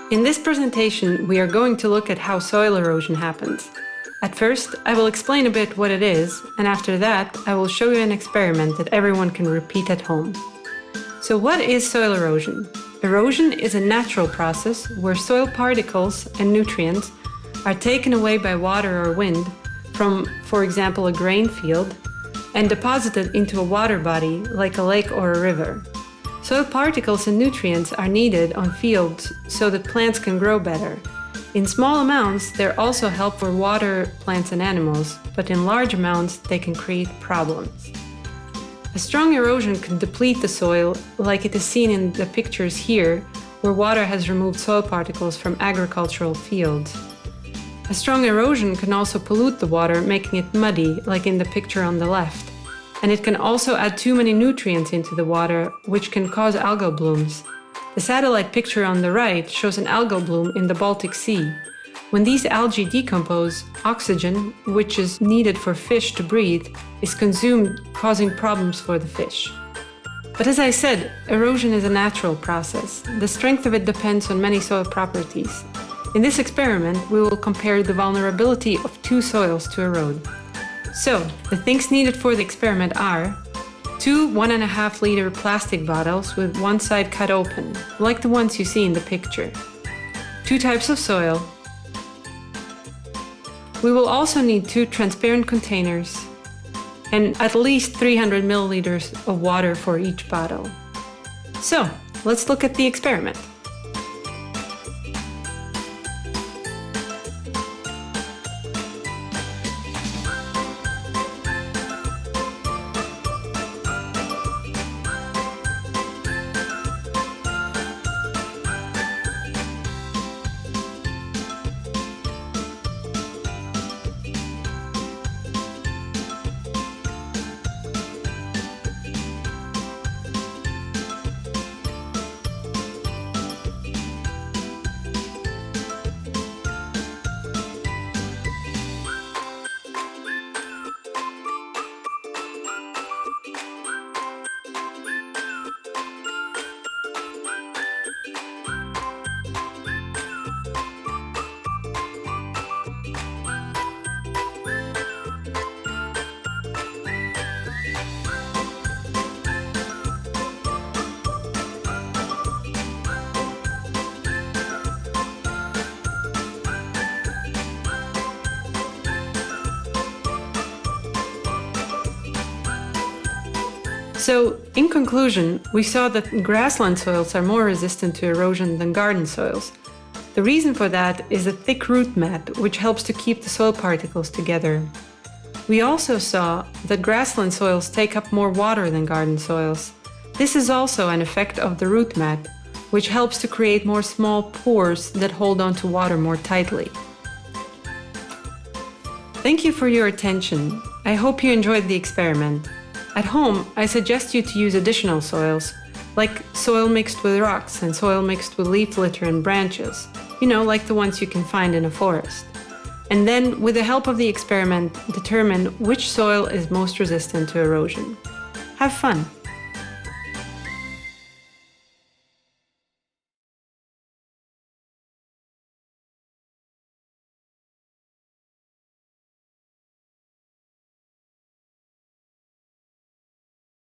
In this presentation, we are going to look at how soil erosion happens. At first, I will explain a bit what it is, and after that, I will show you an experiment that everyone can repeat at home. So what is soil erosion? Erosion is a natural process where soil particles and nutrients are taken away by water or wind from, for example, a grain field, and deposited into a water body like a lake or a river. Soil particles and nutrients are needed on fields so that plants can grow better. In small amounts, they're also helpful for water plants and animals, but in large amounts, they can create problems. A strong erosion can deplete the soil, like it is seen in the pictures here, where water has removed soil particles from agricultural fields. A strong erosion can also pollute the water, making it muddy, like in the picture on the left. And it can also add too many nutrients into the water, which can cause algal blooms. The satellite picture on the right shows an algal bloom in the Baltic Sea. When these algae decompose, oxygen, which is needed for fish to breathe, is consumed, causing problems for the fish. But as I said, erosion is a natural process. The strength of it depends on many soil properties. In this experiment, we will compare the vulnerability of two soils to erode. So, the things needed for the experiment are 2 1.5 liter plastic bottles with one side cut open, like the ones you see in the picture. 2 types of soil. We will also need 2 transparent containers and at least 300 milliliters of water for each bottle. So, let's look at the experiment. So, in conclusion, we saw that grassland soils are more resistant to erosion than garden soils. The reason for that is a thick root mat, which helps to keep the soil particles together. We also saw that grassland soils take up more water than garden soils. This is also an effect of the root mat, which helps to create more small pores that hold on to water more tightly. Thank you for your attention. I hope you enjoyed the experiment. At home, I suggest you to use additional soils, like soil mixed with rocks and soil mixed with leaf litter and branches, like the ones you can find in a forest. And then, with the help of the experiment, determine which soil is most resistant to erosion. Have fun!